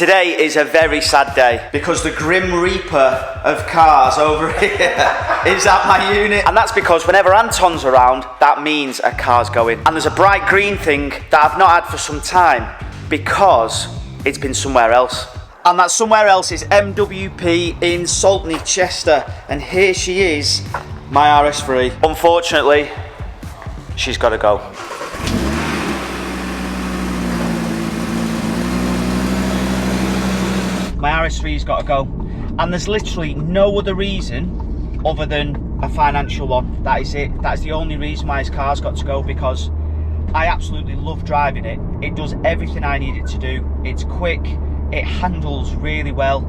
Today is a very sad day because the Grim Reaper of cars over here is at my unit. And that's because whenever Anton's around, that means a car's going. And there's a bright green thing that I've not had for some time because it's been somewhere else. And that somewhere else is MWP in Saltney, Chester. And here she is, my RS3. Unfortunately, she's got to go. My RS3's got to go, and there's literally no other reason other than a financial one. That is it. That's the only reason why his car's got to go, because I absolutely love driving it. It does everything I need it to do. It's quick, it handles really well,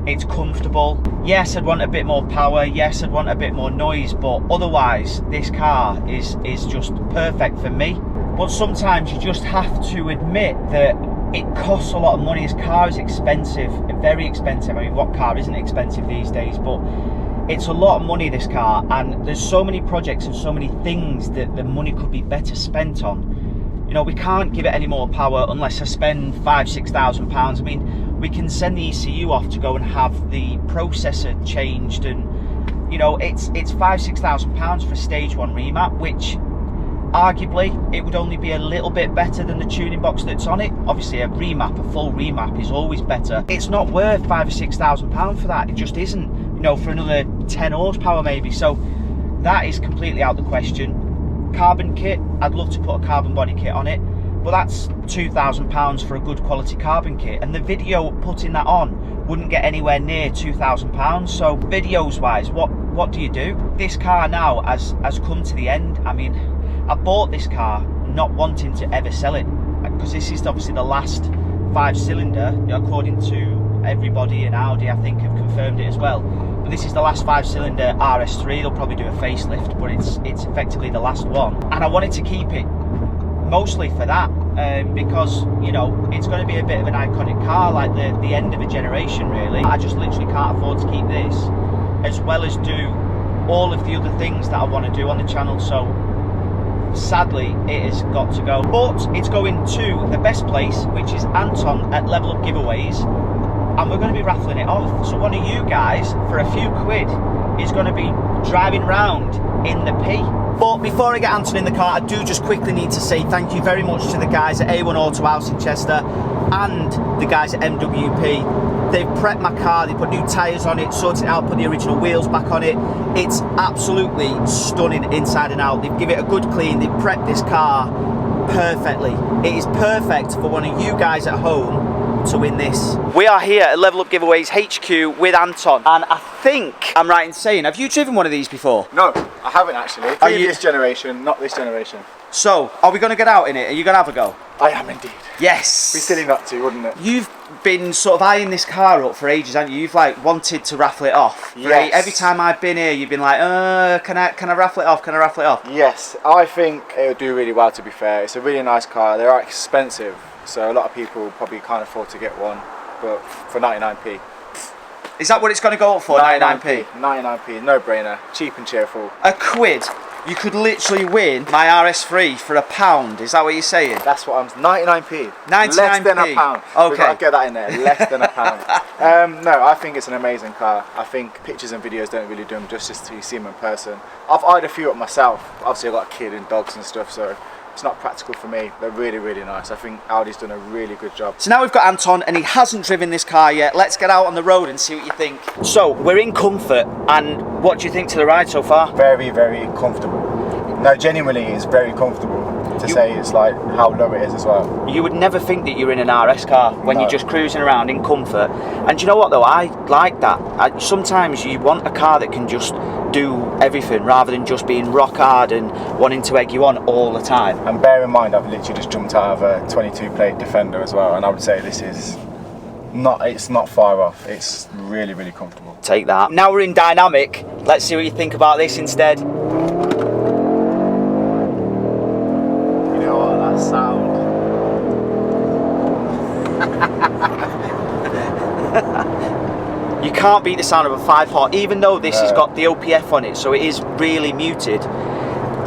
it's comfortable. Yes, I'd want a bit more power, yes, I'd want a bit more noise, but otherwise this car is just perfect for me. But sometimes you just have to admit that it costs a lot of money. His car is expensive, very expensive. I mean, what car isn't expensive these days? But it's a lot of money, this car, and there's so many projects and so many things that the money could be better spent on. You know, we can't give it any more power unless I spend £5,000–6,000. I mean, we can send the ECU off to go and have the processor changed, and you know, it's £5,000–6,000 for a stage 1 remap, which arguably it would only be a little bit better than the tuning box that's on it. Obviously a remap, a full remap, is always better. It's not worth £5,000 or £6,000 for that. It just isn't, you know, for another 10 horsepower maybe. So that is completely out of the question. Carbon kit, I'd love to put a carbon body kit on it, but that's £2,000 for a good quality carbon kit, and the video putting that on wouldn't get anywhere near £2,000. So videos wise, what do you do? This car now has come to the end. I mean, I bought this car not wanting to ever sell it, because this is obviously the last 5-cylinder, according to everybody in Audi, I think, have confirmed it as well. But this is the last 5-cylinder RS3. They'll probably do a facelift, but it's effectively the last one. And I wanted to keep it mostly for that, because, you know, it's going to be a bit of an iconic car, like the end of a generation, really. I just literally can't afford to keep this, as well as do all of the other things that I want to do on the channel. So sadly, it has got to go, but it's going to the best place, which is Anton at Level Up Giveaways, and we're going to be raffling it off. So one of you guys, for a few quid, is going to be driving round in the P. But before I get Anton in the car, I do just quickly need to say thank you very much to the guys at A1 Auto House in Chester and the guys at MWP. They've prepped my car, they put new tyres on it, sorted it out, put the original wheels back on it. It's absolutely stunning inside and out. They've given it a good clean, they've prepped this car perfectly. It is perfect for one of you guys at home to win this. We are here at Level Up Giveaways HQ with Anton, and I think I'm right in saying, have you driven one of these before? No, I haven't actually. Previous generation, not this generation. So, are we going to get out in it? Are you going to have a go? I am indeed. Yes. Be silly not to, wouldn't it? You've been sort of eyeing this car up for ages, haven't you? You've like wanted to raffle it off. Yes. Every time I've been here, you've been like, can I raffle it off? Can I raffle it off? Yes, I think it would do really well, to be fair. It's a really nice car. They are expensive, so a lot of people probably can't afford to get one, but for 99p. Is that what it's going to go up for? 99p? 99p, no brainer. Cheap and cheerful. A quid. You could literally win my RS3 for £1. Is that what you're saying? That's what I'm... 99p. 99p. Less than £1. Okay. We've got to get that in there. Less than £1. No, I think it's an amazing car. I think pictures and videos don't really do them justice till you see them in person. I've eyed a few up myself. Obviously, I've got a kid and dogs and stuff, so it's not practical for me. They're really, really nice. I think Audi's done a really good job. So now we've got Anton, and he hasn't driven this car yet. Let's get out on the road and see what you think. So, we're in comfort, and what do you think to the ride so far? Very, very comfortable. No, genuinely, it's very comfortable. To say it's like how low it is as well. You would never think that you're in an RS car when you're just cruising around in comfort. And do you know what though? I like that. Sometimes you want a car that can just do everything rather than just being rock hard and wanting to egg you on all the time. And bear in mind, I've literally just jumped out of a 22 plate Defender as well, and I would say this is it's not far off. It's really, really comfortable. Take that. Now we're in dynamic. Let's see what you think about this instead. Sound. You can't beat the sound of a 5-pot, even though this has got the OPF on it, so it is really muted.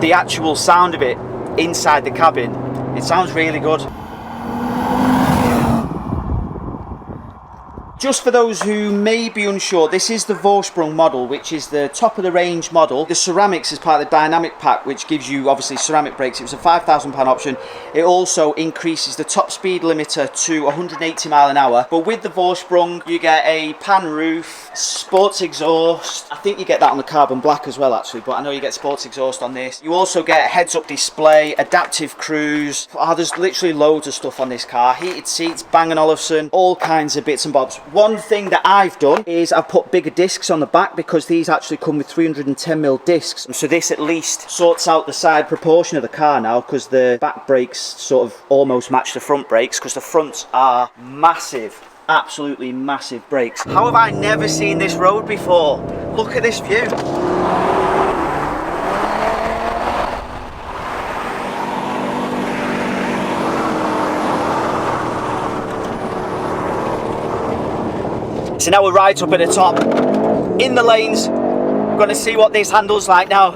The actual sound of it inside the cabin, it sounds really good. Just for those who may be unsure, this is the Vorsprung model, which is the top of the range model. The ceramics is part of the dynamic pack, which gives you obviously ceramic brakes. It was a £5,000 option. It also increases the top speed limiter to 180 mile an hour. But with the Vorsprung, you get a pan roof, sports exhaust. I think you get that on the carbon black as well, actually, but I know you get sports exhaust on this. You also get a heads-up display, adaptive cruise. Oh, there's literally loads of stuff on this car. Heated seats, Bang & Olufsen, all kinds of bits and bobs. One thing that I've done is I've put bigger discs on the back because these actually come with 310mm discs. So this at least sorts out the side proportion of the car now, because the back brakes sort of almost match the front brakes, because the fronts are massive. Absolutely massive brakes. How have I never seen this road before? Look at this view. So now we're right up at the top, in the lanes. We're going to see what this handles like now.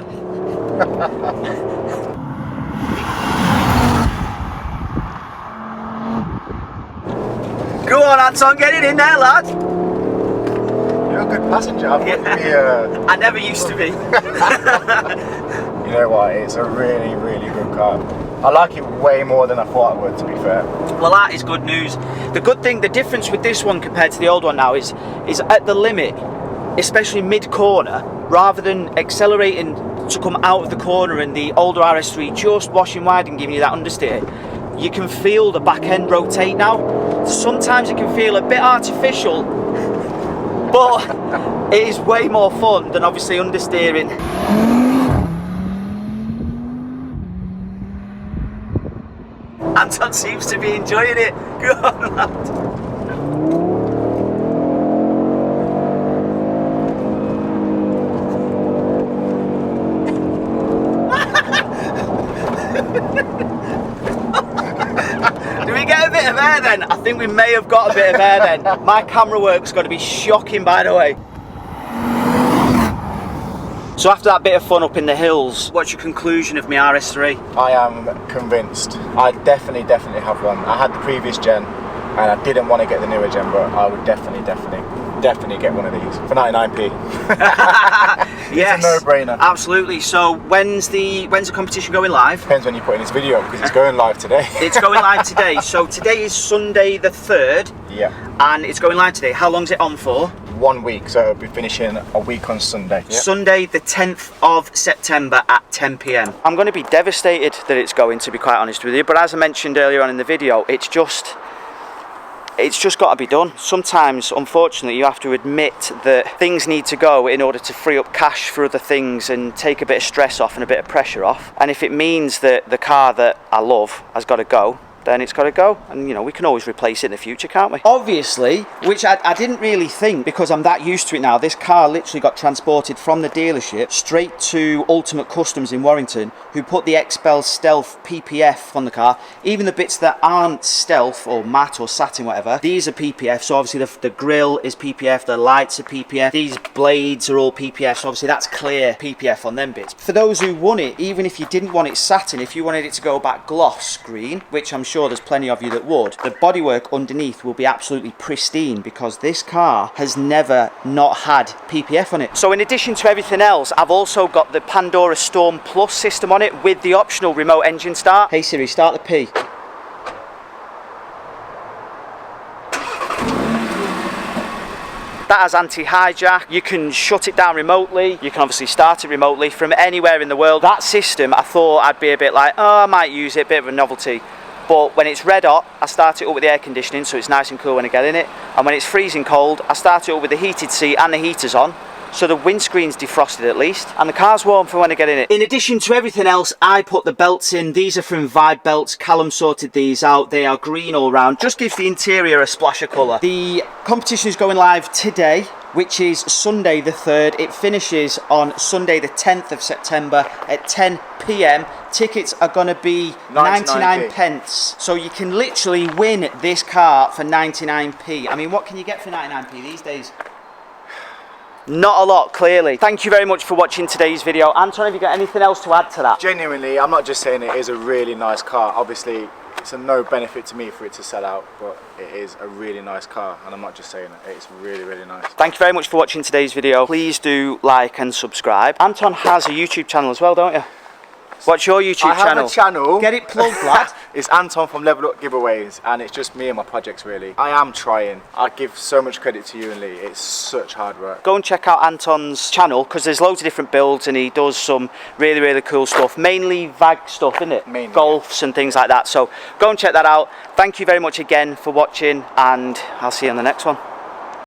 Go on, Anton, get it in there, lad. You're a good passenger. I never used to be. You know what? It's a really, really good car. I like it way more than I thought I would, to be fair. Well, that is good news. The good thing, the difference with this one compared to the old one now is at the limit, especially mid-corner, rather than accelerating to come out of the corner and the older RS3 just washing wide and giving you that understeer, you can feel the back end rotate now. Sometimes it can feel a bit artificial, but it is way more fun than obviously understeering. Anton seems to be enjoying it. Go on, lad. Do we get a bit of air then? I think we may have got a bit of air then. My camera work's got to be shocking, by the way. So after that bit of fun up in the hills, what's your conclusion of my RS3? I am convinced. I definitely have one. I had the previous gen and I didn't want to get the newer gen, but I would definitely get one of these for 99p. Yes, it's a no-brainer. Absolutely. So when's the competition going live? Depends when you put in this video, because it's going live today. It's going live today. So today is Sunday the 3rd. Yeah. And it's going live today. How long's it on for? 1 week, so it'll be finishing a week on Sunday. Yep. Sunday the 10th of September at 10 PM. I'm going to be devastated that it's going, to be quite honest with you, but as I mentioned earlier on in the video, it's just got to be done. Sometimes, unfortunately, you have to admit that things need to go in order to free up cash for other things and take a bit of stress off and a bit of pressure off. And if it means that the car that I love has got to go, then it's got to go, and you know, we can always replace it in the future, can't we? Obviously, which I didn't really think, because I'm that used to it now, this car literally got transported from the dealership straight to Ultimate Customs in Warrington, who put the Expel Stealth PPF on the car. Even the bits that aren't stealth or matte or satin, whatever, these are PPF. So obviously the grille is PPF, the lights are PPF, these blades are all PPF, so obviously that's clear PPF on them bits. For those who want it, even if you didn't want it satin, if you wanted it to go back gloss green, which I'm sure there's plenty of you that would, the bodywork underneath will be absolutely pristine, because this car has never not had PPF on it. So in addition to everything else, I've also got the Pandora Storm Plus system on it with the optional remote engine start. Hey Siri, start the P. That has anti-hijack. You can shut it down remotely. You can obviously start it remotely from anywhere in the world. That system, I thought I'd be a bit like, oh, I might use it, a bit of a novelty. But when it's red hot, I start it up with the air conditioning, so it's nice and cool when I get in it. And when it's freezing cold, I start it up with the heated seat and the heaters on, so the windscreen's defrosted at least, and the car's warm for when I get in it. In addition to everything else, I put the belts in. These are from Vibe Belts. Callum sorted these out. They are green all round. Just gives the interior a splash of colour. The competition is going live today, which is Sunday the 3rd. It finishes on Sunday the 10th of September at 10 PM. Tickets are going to be 99 pence. So you can literally win this car for 99p. I mean, what can you get for 99p these days? Not a lot, clearly. Thank you very much for watching today's video. Anton, have you got anything else to add to that? Genuinely, I'm not just saying it is a really nice car. Obviously, it's a no benefit to me for it to sell out, but it is a really nice car, and I'm not just saying it, it's really, really nice. Thank you very much for watching today's video. Please do like and subscribe. Anton has a YouTube channel as well, don't you? What's your YouTube channel? I have a channel. Get it plugged, lad. It's Anton from Level Up Giveaways, and it's just me and my projects really. I am trying. I give so much credit to you and Lee. It's such hard work. Go and check out Anton's channel, because there's loads of different builds and he does some really, really cool stuff. Mainly VAG stuff, isn't it? Mainly. Golfs and things like that. So go and check that out. Thank you very much again for watching, and I'll see you on the next one.